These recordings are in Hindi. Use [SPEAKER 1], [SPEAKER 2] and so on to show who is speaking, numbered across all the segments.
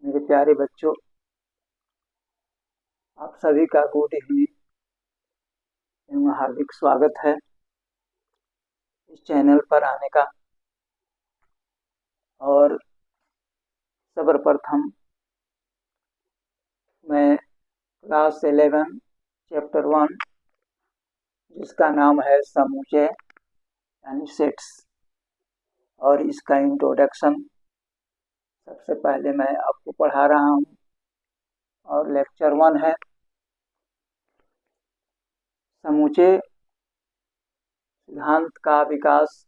[SPEAKER 1] मेरे प्यारे बच्चों, आप सभी का गुड इवनिंग एवं हार्दिक स्वागत है इस चैनल पर आने का। और सर्वप्रथम मैं क्लास 11 चैप्टर 1 जिसका नाम है समूचे यानी सेट्स, और इसका इंट्रोडक्शन सबसे पहले मैं आपको पढ़ा रहा हूँ। और लेक्चर 1 है समूचे सिद्धांत का विकास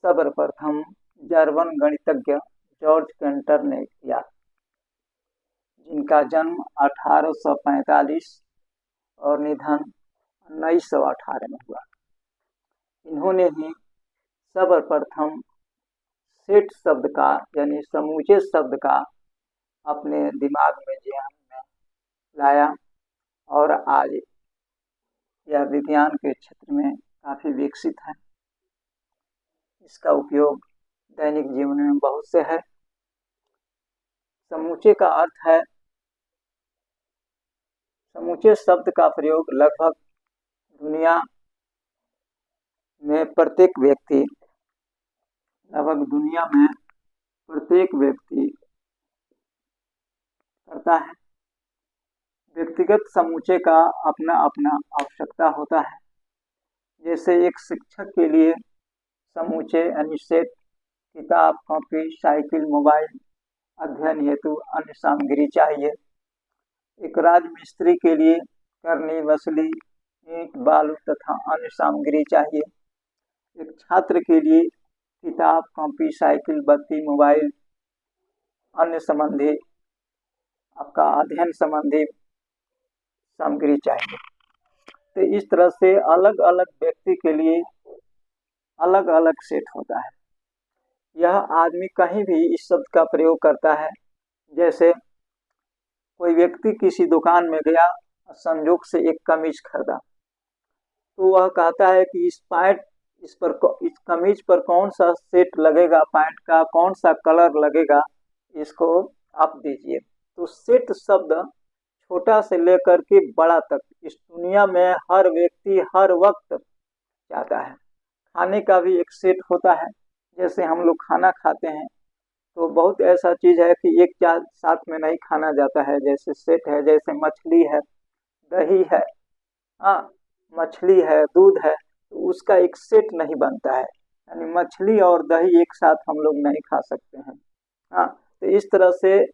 [SPEAKER 1] सर्वप्रथम जर्मन गणितज्ञ जॉर्ज कैंटर ने किया, जिनका जन्म 1845 और निधन 1918 में हुआ। इन्होंने ही सर्वप्रथम सेट शब्द का यानी समूचे शब्द का अपने दिमाग में ध्यान में लाया, और आज यह विज्ञान के क्षेत्र में काफ़ी विकसित है। इसका उपयोग दैनिक जीवन में बहुत से है। समूचे का अर्थ है, समूचे शब्द का प्रयोग लगभग दुनिया में प्रत्येक व्यक्ति करता है। व्यक्तिगत समूचे का अपना अपना आवश्यकता होता है। जैसे एक शिक्षक के लिए समूचे यानी सेट किताब, कॉपी, साइकिल, मोबाइल अध्ययन हेतु अन्य सामग्री चाहिए। एक राजमिस्त्री के लिए करनी, वसली, ईंट, बालू तथा अन्य सामग्री चाहिए। एक छात्र के लिए किताब, कॉपी, साइकिल, बत्ती, मोबाइल अन्य संबंधी आपका अध्ययन संबंधी सामग्री चाहिए। तो इस तरह से अलग अलग व्यक्ति के लिए अलग अलग सेट होता है। यह आदमी कहीं भी इस शब्द का प्रयोग करता है। जैसे कोई व्यक्ति किसी दुकान में गया, संयोग से एक कमीज खरीदा, तो वह कहता है कि इस कमीज पर कौन सा सेट लगेगा, पैंट का कौन सा कलर लगेगा, इसको आप दीजिए। तो सेट शब्द छोटा से लेकर के बड़ा तक इस दुनिया में हर व्यक्ति हर वक्त चाहता है। खाने का भी एक सेट होता है। जैसे हम लोग खाना खाते हैं तो बहुत ऐसा चीज़ है कि एक साथ में नहीं खाना जाता है, जैसे सेट है। जैसे मछली है, दही है, मछली है, दूध है, तो उसका एक सेट नहीं बनता है। यानी मछली और दही एक साथ हम लोग नहीं खा सकते हैं। तो इस तरह से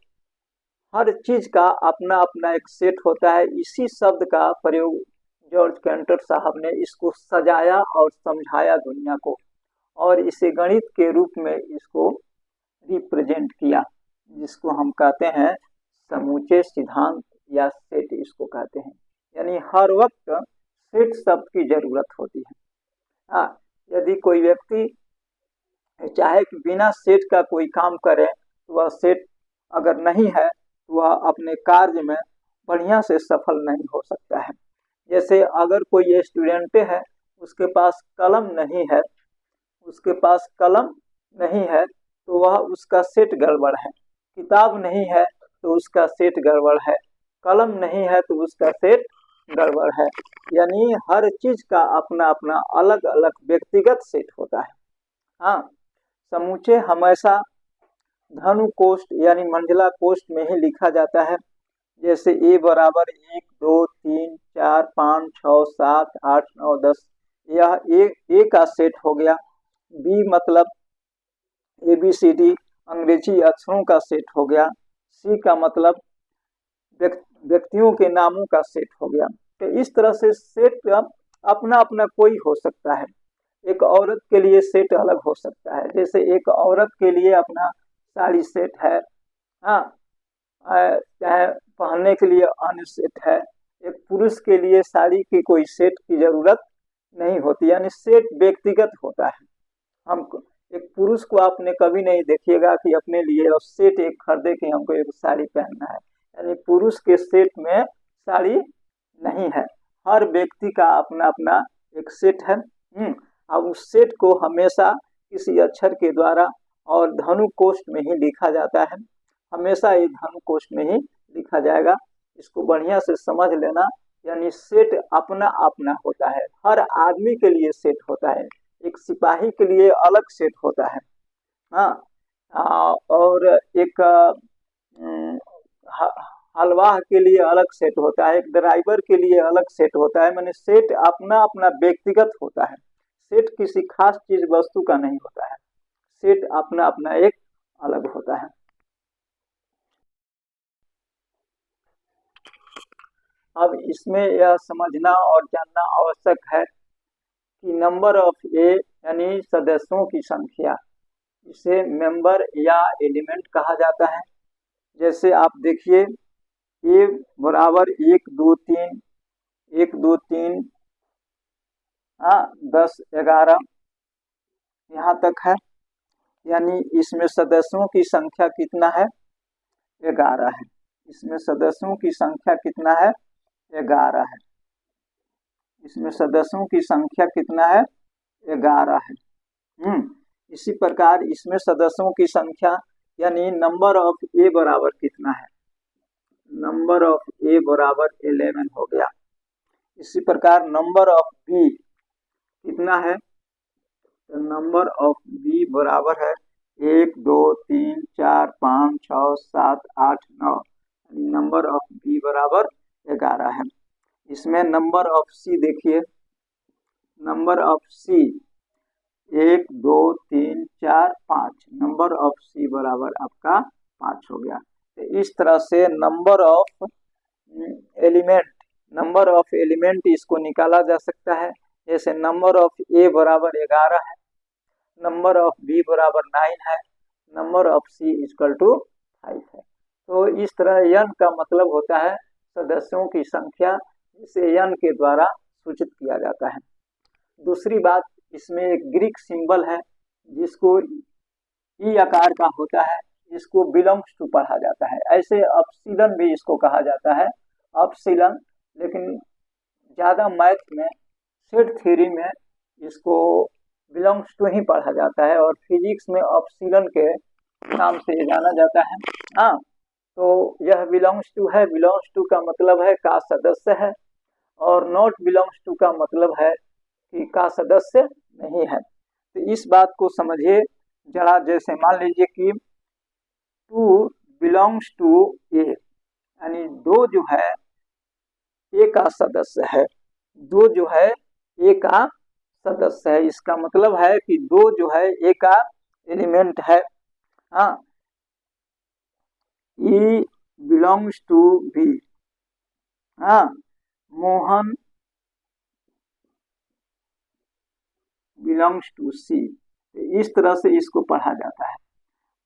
[SPEAKER 1] हर चीज़ का अपना अपना एक सेट होता है। इसी शब्द का प्रयोग जॉर्ज कैंटर साहब ने इसको सजाया और समझाया दुनिया को, और इसे गणित के रूप में इसको रिप्रेजेंट किया, जिसको हम कहते हैं समूचे सिद्धांत या सेट इसको कहते हैं। यानी हर वक्त सेट शब्द की जरूरत होती है। यदि कोई व्यक्ति चाहे कि बिना सेट का कोई काम करे, तो वह सेट अगर नहीं है तो वह अपने कार्य में बढ़िया से सफल नहीं हो सकता है। जैसे अगर कोई स्टूडेंट है, उसके पास कलम नहीं है तो वह उसका सेट गड़बड़ है। किताब नहीं है तो उसका सेट गड़बड़ है। कलम नहीं है तो उसका सेट गड़बड़ है। यानी हर चीज का अपना अपना अलग अलग व्यक्तिगत सेट होता है। समूचे हमेशा धनु कोष्ठ यानी मंडला कोष्ठ में ही लिखा जाता है। जैसे A बराबर 1 2 3 4 5 6 7 8 9 10, यह ए का सेट हो गया। B मतलब ABCD अंग्रेजी अक्षरों का सेट हो गया। C का मतलब व्यक्तियों के नामों का सेट हो गया। तो इस तरह से सेट अपना अपना कोई हो सकता है। एक औरत के लिए सेट अलग हो सकता है। जैसे एक औरत के लिए अपना साड़ी सेट है, चाहे पहनने के लिए अन्य सेट है। एक पुरुष के लिए साड़ी की कोई सेट की जरूरत नहीं होती, यानी सेट व्यक्तिगत होता है। हम एक पुरुष को आपने कभी नहीं देखिएगा कि अपने लिए और सेट एक खरीदे कि हमको एक साड़ी पहनना है। यानी पुरुष के सेट में साड़ी नहीं है। हर व्यक्ति का अपना अपना एक सेट है। अब उस सेट को हमेशा किसी अक्षर के द्वारा और धनु कोष्ठ में ही लिखा जाता है। हमेशा ये धन कोश में ही लिखा जाएगा। इसको बढ़िया से समझ लेना। यानी सेट अपना अपना होता है, हर आदमी के लिए सेट होता है। एक सिपाही के लिए अलग सेट होता है, हाँ, और एक हलवाह के लिए अलग सेट होता है, एक ड्राइवर के लिए अलग सेट होता है। मैंने सेट अपना अपना व्यक्तिगत होता है। सेट किसी खास चीज वस्तु का नहीं होता है, सेट अपना अपना एक अलग होता है। अब इसमें यह समझना और जानना आवश्यक है कि नंबर ऑफ ए यानी सदस्यों की संख्या, इसे मेंबर या एलिमेंट कहा जाता है। जैसे आप देखिए, ए बराबर 1 2 3, 1 2 3, 10 11 यहाँ तक है। यानी इसमें सदस्यों की संख्या कितना है? 11 है। इसमें सदस्यों की संख्या कितना है? 11 है। इसमें सदस्यों की संख्या कितना है? 11 है। इसी प्रकार इसमें सदस्यों की संख्या यानी नंबर ऑफ ए बराबर कितना है? नंबर ऑफ ए बराबर 11 हो गया। इसी प्रकार नंबर ऑफ बी कितना है? तो नंबर ऑफ बी बराबर है 1 2 3 4 5 6 7 8 9। नंबर ऑफ बी बराबर 11 है। इसमें नंबर ऑफ सी देखिए, number of C 1 2 3 4 5, number of C बराबर आपका 5 हो गया। तो इस तरह से नंबर ऑफ एलिमेंट इसको निकाला जा सकता है। जैसे नंबर ऑफ ए बराबर 11 है, नंबर ऑफ बी बराबर 9 है, number of C equal to 5 है। तो इस तरह यन का मतलब होता है सदस्यों की संख्या, जिसे यन के द्वारा सूचित किया जाता है। दूसरी बात, इसमें एक ग्रीक सिंबल है जिसको ई आकार का होता है, इसको बिलोंग्स टू पढ़ा जाता है। ऐसे अपसिलन भी इसको कहा जाता है, अपसिलन, लेकिन ज़्यादा मैथ में, सेट थ्योरी में इसको बिलोंग्स टू ही पढ़ा जाता है, और फिजिक्स में अपसिलन के नाम से ये जाना जाता है। हाँ, तो यह बिलोंग्स टू है। बिलोंग्स टू का मतलब है का सदस्य है, और नॉट बिलोंग्स टू का मतलब है कि का सदस्य नहीं है। तो इस बात को समझिए जरा। जैसे मान लीजिए कि 2 बिलोंग्स टू ए, यानी 2 जो है ए का सदस्य है, 2 जो है ए का सदस्य है। इसका मतलब है कि 2 जो है ए का एलिमेंट है। हाँ, ई बिलोंग्स टू बी। हाँ, मोहन बिलोंग्स टू सी। इस तरह से इसको पढ़ा जाता है।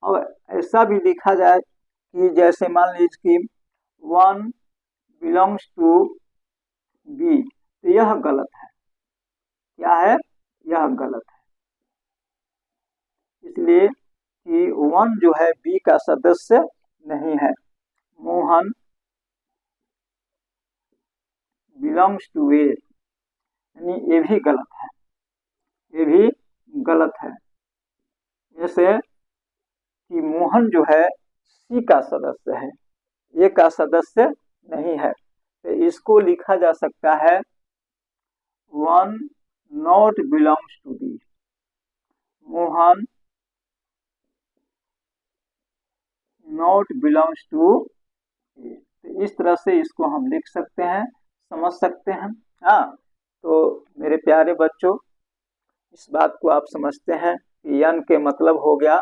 [SPEAKER 1] और ऐसा भी लिखा जाए कि जैसे मान लीजिए कि 1 बिलोंग्स टू बी, तो यह गलत है। क्या है? यह गलत है। इसलिए कि 1 जो है बी का सदस्य नहीं है। मोहन बिलोंग्स टू ए, यानी ये भी गलत है, ये भी गलत है। जैसे कि मोहन जो है सी का सदस्य है, ए का सदस्य नहीं है। तो इसको लिखा जा सकता है 1 not belongs to B. Mohan not belongs to A. तो इस तरह से इसको हम लिख सकते हैं, समझ सकते हैं। हाँ, तो मेरे प्यारे बच्चों, इस बात को आप समझते हैं कि यन के मतलब हो गया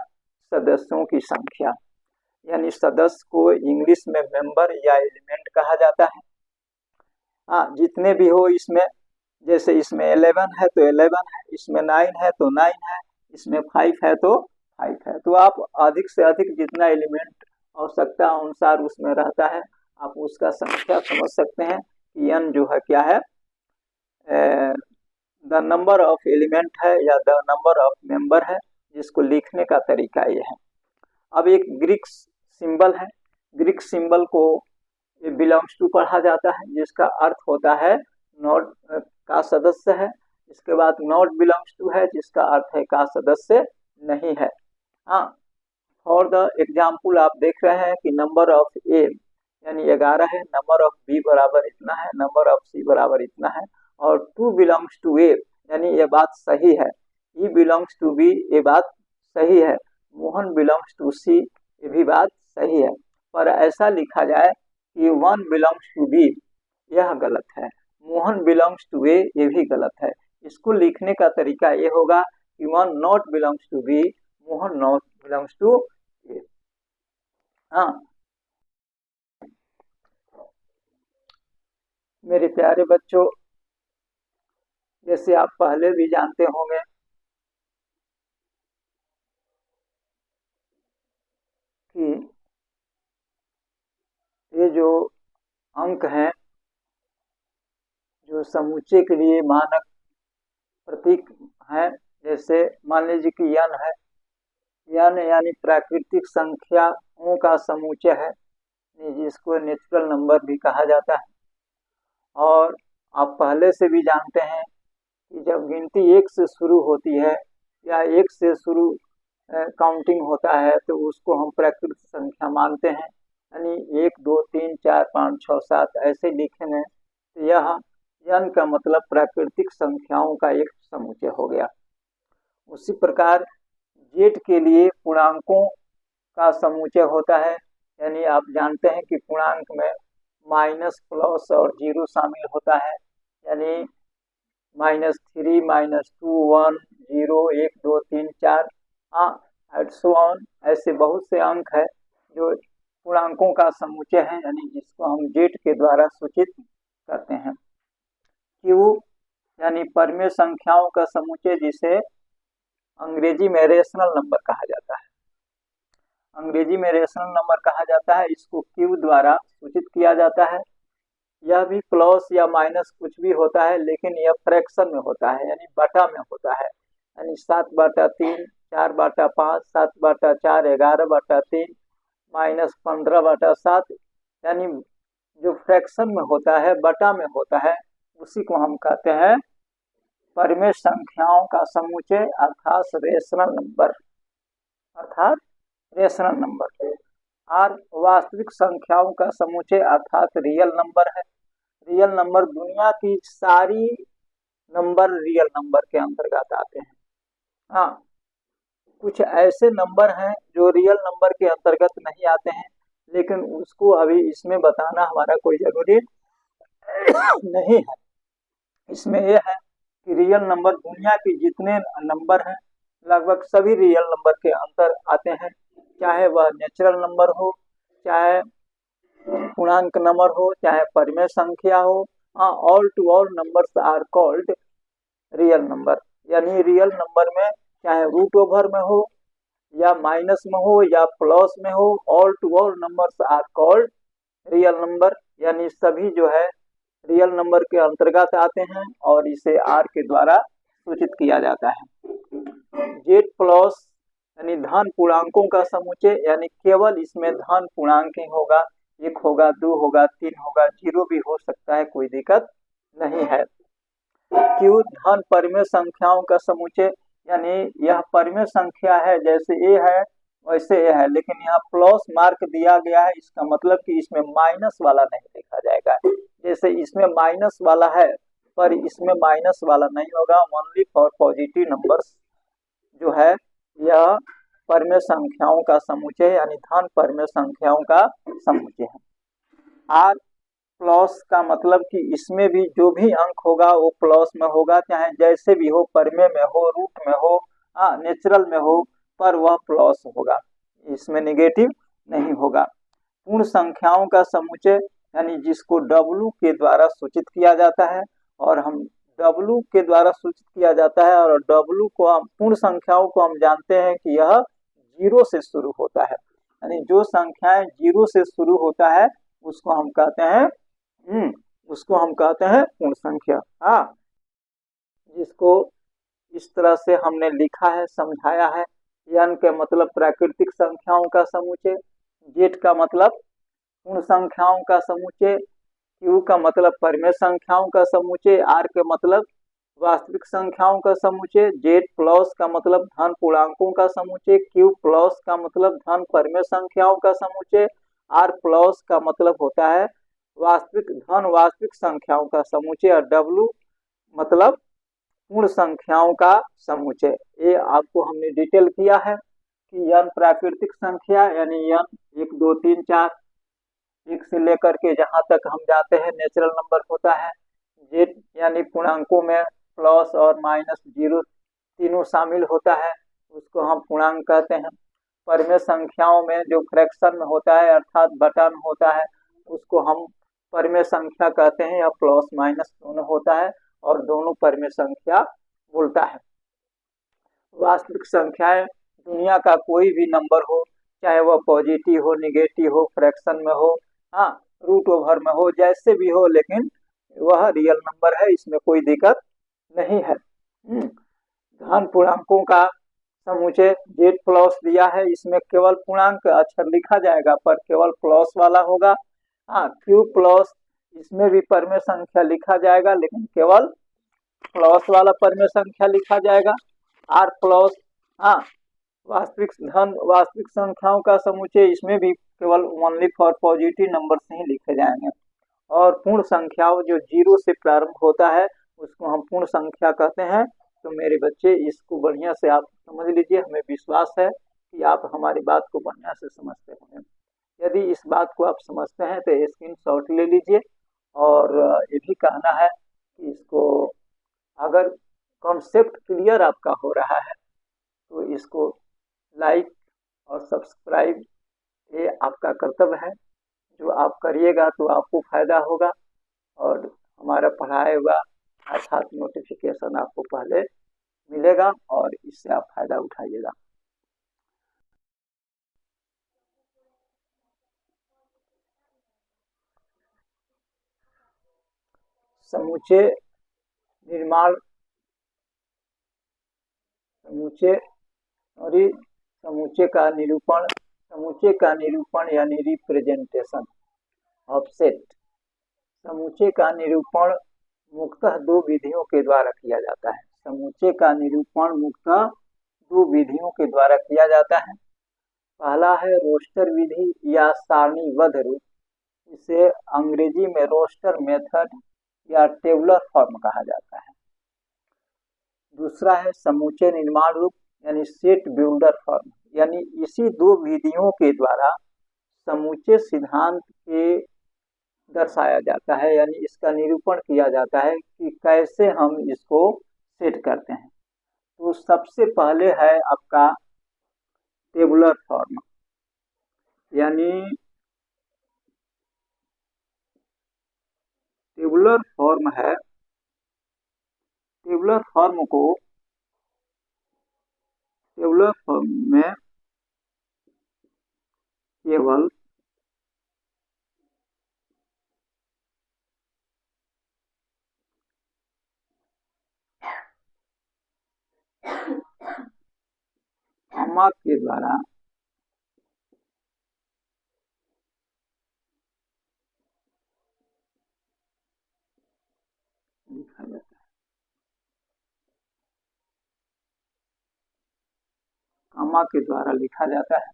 [SPEAKER 1] सदस्यों की संख्या। यानी सदस्य को इंग्लिश में मेंबर या एलिमेंट कहा जाता है। हाँ, जितने भी हो इसमें, जैसे इसमें 11 है तो 11 है, इसमें 9 है तो 9 है, इसमें 5 है तो 5 है। तो आप अधिक से अधिक जितना एलिमेंट आवश्यकता अनुसार उसमें रहता है, आप उसका संख्या समझ सकते हैं कि n जो है क्या है, द नंबर ऑफ एलिमेंट है या द नंबर ऑफ मेंबर है, जिसको लिखने का तरीका ये है। अब एक ग्रीक सिंबल है, ग्रीक सिंबल को बिलोंग्स टू पढ़ा जाता है, जिसका अर्थ होता है नॉट का सदस्य है। इसके बाद नॉट बिलोंग्स टू है, जिसका अर्थ है का सदस्य नहीं है। हाँ, फॉर द एग्जाम्पल आप देख रहे हैं कि नंबर ऑफ ए यानी 11 है, नंबर ऑफ बी बराबर इतना है, नंबर ऑफ सी बराबर इतना है, और 2 बिलोंग्स टू ए यानी ये बात सही है, ई बिलोंग्स टू बी ये बात सही है, मोहन बिलोंग्स टू सी ये भी बात सही है। पर ऐसा लिखा जाए कि 1 बिलोंग्स टू बी, यह गलत है। मोहन बिलोंग्स टू ए ये भी गलत है। इसको लिखने का तरीका ये होगा कि 1 not belongs to B, Mohan not belongs to A. हाँ मेरे प्यारे बच्चों, जैसे आप पहले भी जानते होंगे कि ये जो अंक हैं, जो समूचे के लिए मानक प्रतीक हैं, जैसे मान लीजिए कि यन है, यन यानी प्राकृतिक संख्याओं का समूचे है, जिसको नेचुरल नंबर भी कहा जाता है। और आप पहले से भी जानते हैं कि जब गिनती 1 से शुरू होती है या 1 से शुरू काउंटिंग होता है तो उसको हम प्राकृतिक संख्या मानते हैं, यानी 1 2 3 4 5 6 7 ऐसे लिखेंगे तो यह यन का मतलब प्राकृतिक संख्याओं का एक समुच्चय हो गया। उसी प्रकार जेड के लिए पूर्णांकों का समुच्चय होता है, यानी आप जानते हैं कि पूर्णांक में माइनस प्लस और जीरो शामिल होता है, यानी -3 -2 1 0 1 2 3 4 एंड सो ऑन, ऐसे बहुत से अंक है जो पूर्णांकों का समुच्चय है, यानी जिसको हम जेड के द्वारा सूचित करते हैं। क्यू यानी परिमेय संख्याओं का समुच्चय, जिसे अंग्रेजी में रेशनल नंबर कहा जाता है, अंग्रेजी में रेशनल नंबर कहा जाता है, इसको क्यू द्वारा सूचित किया जाता है। यह भी प्लस या माइनस कुछ भी होता है, लेकिन यह फ्रैक्शन में होता है, यानी बटा में होता है, यानी 7/3 4/5 7/4 11/3 -15/7, यानी जो फ्रैक्शन में होता है, बटा में होता है, उसी को हम कहते हैं परिमेय संख्याओं का समुच्चय अर्थात रेशनल नंबर, अर्थात रेशनल नंबर। और वास्तविक संख्याओं का समुच्चय अर्थात रियल नंबर है। रियल नंबर दुनिया की सारी नंबर रियल नंबर के अंतर्गत आते हैं। हाँ, कुछ ऐसे नंबर हैं जो रियल नंबर के अंतर्गत नहीं आते हैं, लेकिन उसको अभी इसमें बताना हमारा कोई जरूरी नहीं है। इसमें यह है कि रियल नंबर दुनिया के जितने नंबर हैं लगभग सभी रियल नंबर के अंतर आते हैं, चाहे वह नेचुरल नंबर हो, चाहे पूर्णांक नंबर हो, चाहे परिमेय संख्या हो। All to all numbers are called real number, यानी रियल नंबर में चाहे रूट ओवर में हो या माइनस में हो या प्लस में हो, all to all numbers are called real number, यानी सभी जो है रियल नंबर के अंतर्गत आते हैं और इसे आर के द्वारा सूचित किया जाता है। जेड प्लस यानी धन पूर्णांकों का समुच्चय, यानी केवल इसमें धन पूर्णांक ही होगा, 1 होगा 2 होगा 3 होगा, 0 भी हो सकता है, कोई दिक्कत नहीं है। क्यू धन परिमेय संख्याओं का समुच्चय, यानी यह परिमेय संख्या है, जैसे ए है वैसे ए है, लेकिन यहाँ प्लस मार्क दिया गया है, इसका मतलब कि इसमें माइनस वाला नहीं देखा जाएगा। जैसे इसमें माइनस वाला है पर इसमें माइनस वाला नहीं होगा, ओनली फॉर पॉजिटिव नंबर्स जो है यह परिमेय संख्याओं का समुच्चय, यानी धन परिमेय संख्याओं का समुच्चय है। आर प्लस का मतलब कि इसमें भी जो भी अंक होगा वो प्लस में होगा, चाहे जैसे भी हो, परिमेय में हो, रूट में हो, नेचुरल में हो, पर वह प्लस होगा, इसमें नेगेटिव नहीं होगा। पूर्ण संख्याओं का समुच्चय, यानी जिसको डब्लू के द्वारा सूचित किया जाता है, और हम डब्लू के द्वारा सूचित किया जाता है, और डब्लू को हम पूर्ण संख्याओं को हम जानते हैं कि यह 0 से शुरू होता है, यानी जो संख्याएं 0 से शुरू होता है उसको हम कहते हैं पूर्ण संख्या। जिसको इस तरह से हमने लिखा है, समझाया है। एन के मतलब प्राकृतिक संख्याओं का समुच्चय, जेड का मतलब पूर्ण संख्याओं का समुच्चय, क्यू का मतलब परिमेय संख्याओं का समुच्चय, आर के मतलब वास्तविक संख्याओं का समुच्चय, जेड प्लस का मतलब धन पूर्णांकों का समुच्चय, क्यू प्लस का मतलब धन परमेय संख्याओं का समुच्चय, आर प्लस का मतलब होता है वास्तविक धन वास्तविक संख्याओं का समुच्चय, और डब्लू मतलब पूर्ण संख्याओं का समुच्चय। ये आपको हमने डिटेल किया है कि यन प्राकृतिक संख्या यानी यन 1 2 3 4 एक से लेकर के जहां तक हम जाते हैं नेचुरल नंबर होता है। जेड यानी पूर्णांकों में प्लस और माइनस जीरो तीनों शामिल होता है, उसको हम पूर्णांक कहते हैं। परमेय संख्याओं में जो फ्रैक्शन में होता है अर्थात बटा में होता है उसको हम परमेय संख्या कहते हैं, या प्लस माइनस दोनों होता है और दोनों परमेय संख्या बोलता है। वास्तविक संख्याएं दुनिया का कोई भी नंबर हो, चाहे वह पॉजिटिव हो, निगेटिव हो, फ्रैक्शन में हो, हाँ रूट ओवर में हो, जैसे भी हो, लेकिन वह रियल नंबर है, इसमें कोई दिक्कत नहीं है। धन पूर्णांकों का समुच्चय जेड प्लस दिया है, इसमें केवल पूर्णांक अक्षर लिखा जाएगा पर केवल प्लस वाला होगा। हाँ क्यू प्लस, इसमें भी परमेय संख्या लिखा जाएगा लेकिन केवल प्लस वाला परमेय संख्या लिखा जाएगा। आर प्लस, हाँ वास्तविक धन वास्तविक संख्याओं का समुच्चय, इसमें भी केवल ओनली फॉर पॉजिटिव नंबर से ही लिखे जाएंगे। और पूर्ण संख्याओं जो जीरो से प्रारंभ होता है उसको हम पूर्ण संख्या कहते हैं। तो मेरे बच्चे इसको बढ़िया से आप समझ लीजिए, हमें विश्वास है कि आप हमारी बात को बढ़िया से समझते होंगे। यदि इस बात को आप समझते हैं तो स्क्रीनशॉट ले लीजिए, और ये भी कहना है कि इसको अगर कॉन्सेप्ट क्लियर आपका हो रहा है तो इसको लाइक और सब्सक्राइब ये आपका कर्तव्य है, जो आप करिएगा तो आपको फायदा होगा और हमारा पढ़ाया हुआ अर्थात नोटिफिकेशन आपको पहले मिलेगा और इससे आप फायदा उठाइएगा। समुच्चय निर्माण, समुच्चय और समुच्चय का निरूपण यानी रिप्रेजेंटेशन ऑफसेट। समुच्चय का निरूपण मुख्यतः दो विधियों के द्वारा किया जाता है। समुच्चय का निरूपण मुख्यतः दो विधियों के द्वारा किया जाता है। पहला है रोस्टर विधि या सारणीबद्ध रूप, इसे अंग्रेजी में रोस्टर मेथड या टेबुलर फॉर्म कहा जाता है। दूसरा है समुच्चय निर्माण रूप यानी सेट बिल्डर फॉर्म, यानी इसी दो विधियों के द्वारा समुच्चय सिद्धांत के दर्शाया जाता है, यानी इसका निरूपण किया जाता है कि कैसे हम इसको सेट करते हैं। तो सबसे पहले है आपका टेबुलर फॉर्म, यानी टेबुलर फॉर्म है, टेबुलर फॉर्म में केवल कॉमा के द्वारा लिखा जाता है। कॉमा के द्वारा लिखा जाता है,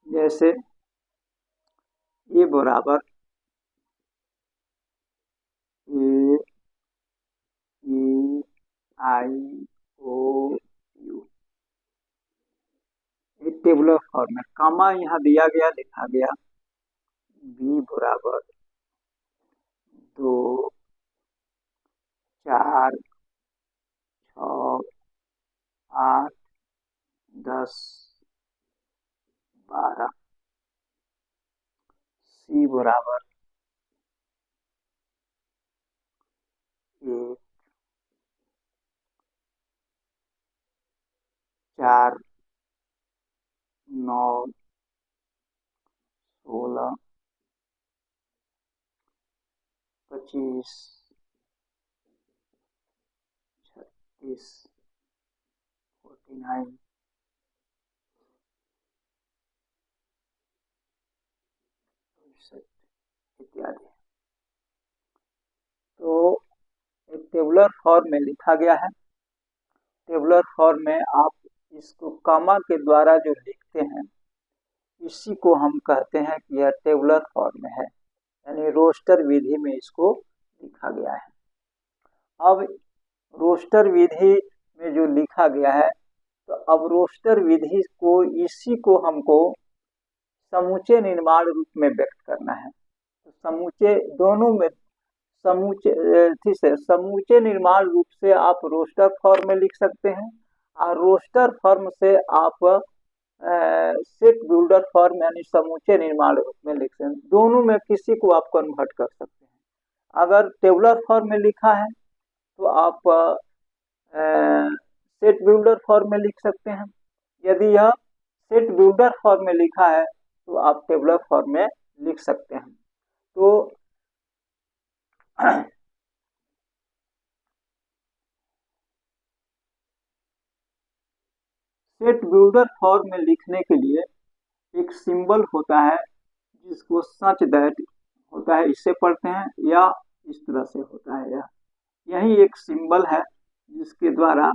[SPEAKER 1] जैसे ए बराबर ए ई आई ओ यू, ये टेबुलर फॉर्म है। कॉमा यहाँ दिया गया, लिखा गया बी बराबर 2 4 6 8 10 12, सी बराबर 1 4 9 16 25 36 49 इत्यादि। तो टेबुलर फॉर्म में लिखा गया है। टेबुलर फॉर्म में आप इसको कॉमा के द्वारा जो लिखते हैं इसी को हम कहते हैं कि यह टेबुलर फॉर्म में है, यानी रोस्टर विधि में इसको लिखा गया है। अब रोस्टर विधि में जो लिखा गया है, तो अब रोस्टर विधि को इसी को हमको समूचे निर्माण रूप में व्यक्त करना है। तो समूचे दोनों में समूचे निर्माण रूप से आप रोस्टर फॉर्म में लिख सकते हैं और रोस्टर फॉर्म से आप सेट बिल्डर फॉर्म यानी समूचे निर्माण रूप में लिख सकते हैं। दोनों में किसी को आप कन्वर्ट कर सकते हैं। अगर टेबुलर फॉर्म में लिखा है तो आप सेट बिल्डर फॉर्म में लिख सकते हैं। यदि यह सेट बिल्डर फॉर्म में लिखा है तो आप टेबुलर फॉर्म में लिख सकते हैं। तो सेट बिल्डर फॉर्म में लिखने के लिए एक सिंबल होता है जिसको सच दैट होता है, इससे पढ़ते हैं, या इस तरह से होता है। यही एक सिंबल है जिसके द्वारा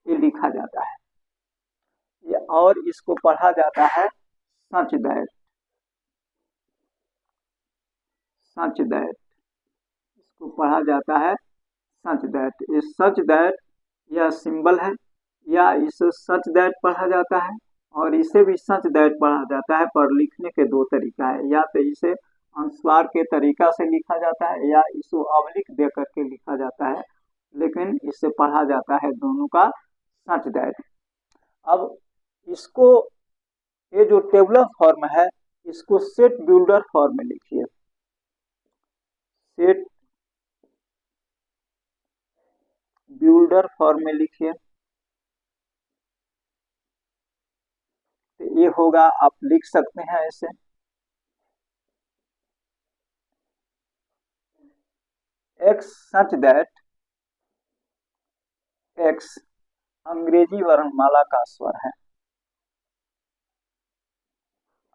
[SPEAKER 1] ये लिखा जाता है और इसको पढ़ा जाता है सच दैट। सच दैट इसको पढ़ा जाता है सच दैट। ये सच दैट यह सिंबल है, या इसे सच दैट पढ़ा जाता है और इसे भी सच दैट पढ़ा जाता है। पर लिखने के दो तरीका है, या तो इसे अनुस्वार के तरीका से लिखा जाता है या इसको अवलिख दे करके लिखा जाता है, लेकिन इससे पढ़ा जाता है दोनों का सच दैट। अब इसको ये जो टेबुलर फॉर्म है इसको सेट बिल्डर फॉर्म में लिखिए। सेट बिल्डर फॉर्म में लिखिए तो ये होगा, आप लिख सकते हैं ऐसे। एक्स सच दैट एक्स अंग्रेजी वर्णमाला का स्वर है।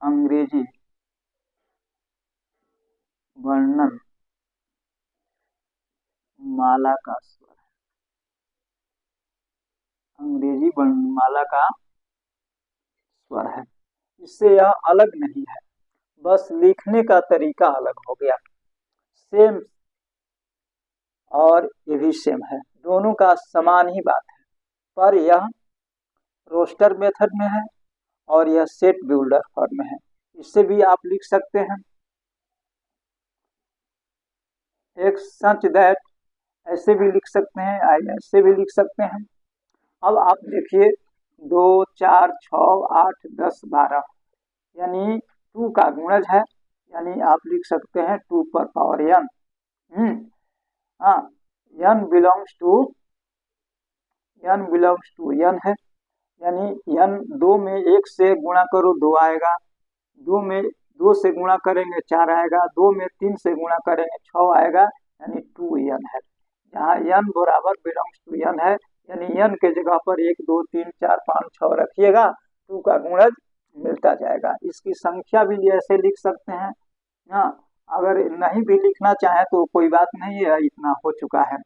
[SPEAKER 1] अंग्रेजी वर्णन माला का स्वर है। अंग्रेजी वर्णमाला का स्वर है। इससे यह अलग नहीं है, बस लिखने का तरीका अलग हो गया। सेम और ये भी सेम है, दोनों का समान ही बात है, पर यह रोस्टर मेथड में है और यह सेट बिल्डर फॉर्म में है। इससे भी आप लिख सकते हैं एक सच दैट, ऐसे भी लिख सकते हैं, ऐसे भी लिख सकते हैं। अब आप देखिए 2 4 6 8 10 12 यानी 2 का गुणज है, यानी आप लिख सकते हैं 2 पर पावर n। हाँ, n बिलोंग्स टू n है, यानी n 2 में 1 से गुणा करो 2 आएगा, 2 में 2 से गुणा करेंगे 4 आएगा, 2 में 3 से गुणा करेंगे 6 आएगा, यानी 2n है। जहाँ n बराबर बिलोंग्स टू n है, यानी n के जगह पर 1 2 3 4 5 6 रखिएगा, 2 का गुणज मिलता जाएगा। इसकी संख्या भी ऐसे लिख सकते हैं। हाँ, अगर नहीं भी लिखना चाहे तो कोई बात नहीं है, इतना हो चुका है।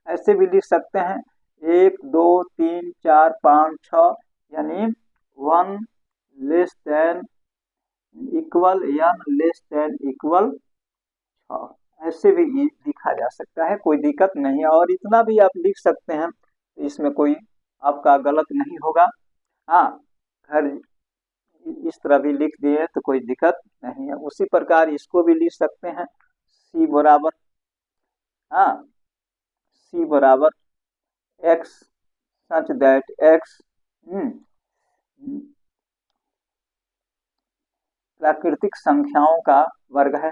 [SPEAKER 1] ऐसे भी लिख सकते हैं 1 2 3 4 5 6, यानी 1 less than equal n less than equal 6, ऐसे भी लिखा जा सकता है, कोई दिक्कत नहीं है। और इतना भी आप लिख सकते हैं, इसमें कोई आपका गलत नहीं होगा। हाँ, घर इस तरह भी लिख दिए तो कोई दिक्कत नहीं है। उसी प्रकार इसको भी लिख सकते हैं c बराबर, हाँ, c बराबर x सच दैट x प्राकृतिक संख्याओं का वर्ग है।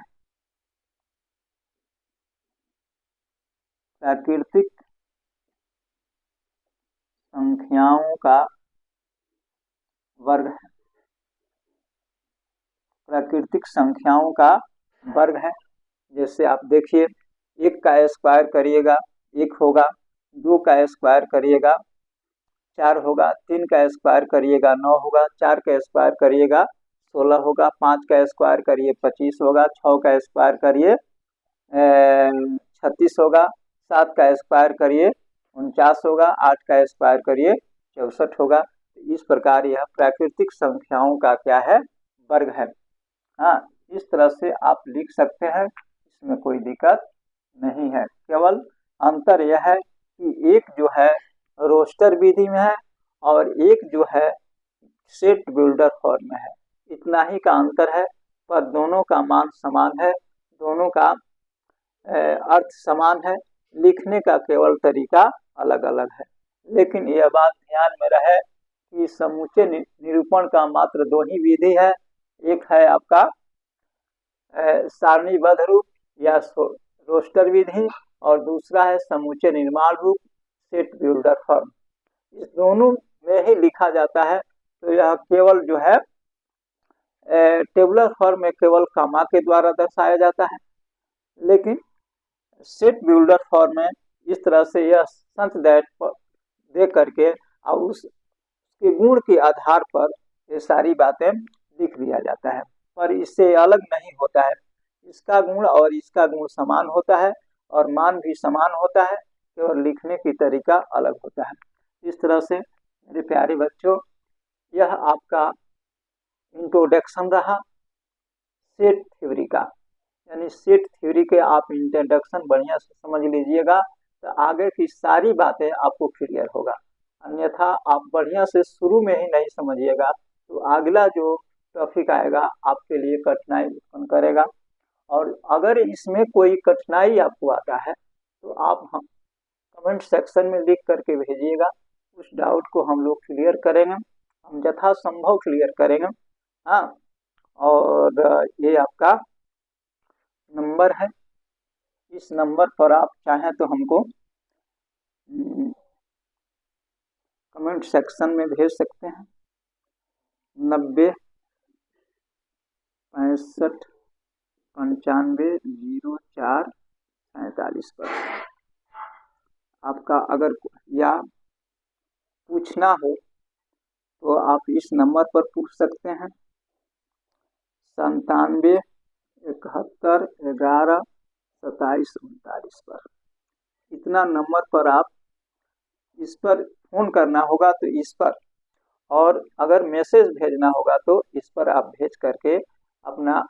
[SPEAKER 1] प्राकृतिक संख्याओं का वर्ग है। प्राकृतिक संख्याओं का वर्ग है। जैसे आप देखिए 1 का स्क्वायर करिएगा 1 होगा, 2 का स्क्वायर करिएगा 4 होगा, 3 का स्क्वायर करिएगा 9 होगा, 4 का स्क्वायर करिएगा 16 होगा, 5 का स्क्वायर करिए 25 होगा, 6 का स्क्वायर करिए 36 होगा, 7 का स्क्वायर करिए 49 होगा, 8 का स्क्वायर करिए 64 होगा। तो इस प्रकार यह प्राकृतिक संख्याओं का क्या है, वर्ग है। हाँ, इस तरह से आप लिख सकते हैं, इसमें कोई दिक्कत नहीं है। केवल अंतर यह है कि एक जो है रोस्टर विधि में है और एक जो है सेट बिल्डर फॉर्म में है, इतना ही का अंतर है। पर दोनों का मान समान है, दोनों का अर्थ समान है, लिखने का केवल तरीका अलग अलग है। लेकिन यह बात ध्यान में रहे कि समूचे निरूपण का मात्र दो ही विधि है, एक है आपका सारणीबद्ध रूप या रोस्टर विधि और दूसरा है समूचे निर्माण रूप सेट बिल्डर फॉर्म। इस दोनों में ही लिखा जाता है। तो यह केवल जो है टेबुलर फॉर्म में केवल कामा के द्वारा दर्शाया जाता है, लेकिन सेट बिल्डर फॉर्म में इस तरह से यह संत दैट दे करके और उसके गुण के आधार पर ये सारी बातें लिख दिया जाता है। पर इससे अलग नहीं होता है, इसका गुण और इसका गुण समान होता है और मान भी समान होता है, केवल लिखने की तरीका अलग होता है। इस तरह से मेरे प्यारे बच्चों, यह आपका इंट्रोडक्शन रहा सेट थ्योरी का। यानी सेट थ्योरी के आप इंट्रोडक्शन बढ़िया से समझ लीजिएगा तो आगे की सारी बातें आपको क्लियर होगा। अन्यथा आप बढ़िया से शुरू में ही नहीं समझिएगा तो अगला जो टॉपिक आएगा आपके लिए कठिनाई उत्पन्न करेगा। और अगर इसमें कोई कठिनाई आपको आता है तो आप हम कमेंट सेक्शन में लिख करके भेजिएगा, उस डाउट को हम लोग क्लियर करेंगे, हम यथासंभव क्लियर करेंगे। हाँ, और ये आपका नंबर है, इस नंबर पर आप चाहें तो हमको कमेंट सेक्शन में भेज सकते हैं 90 65 95 04 47 पर। आपका अगर या पूछना हो तो आप इस नंबर पर पूछ सकते हैं 97 71 11 27 39 पर। इतना नंबर पर आप इस पर फोन करना होगा तो इस पर, और अगर मैसेज भेजना होगा तो इस पर आप भेज करके अपना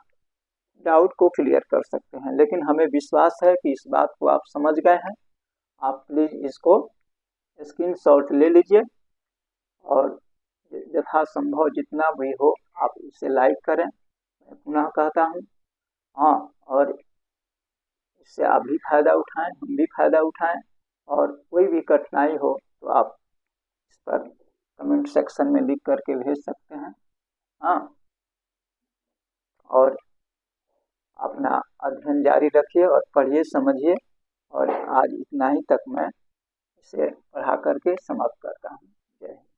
[SPEAKER 1] डाउट को क्लियर कर सकते हैं। लेकिन हमें विश्वास है कि इस बात को आप समझ गए हैं। आप प्लीज़ इसको स्क्रीनशॉट ले लीजिए और यथासंभव जितना भी हो आप इसे लाइक करें, मैं पुनः कहता हूँ। हाँ, और इससे आप भी फायदा उठाएं, हम भी फायदा उठाएं। और कोई भी कठिनाई हो तो आप इस पर कमेंट सेक्शन में लिख करके भेज सकते हैं। हाँ, और अपना अध्ययन जारी रखिए और पढ़िए समझिए। और आज इतना ही तक मैं इसे पढ़ा करके समाप्त करता हूँ। जय हिंद।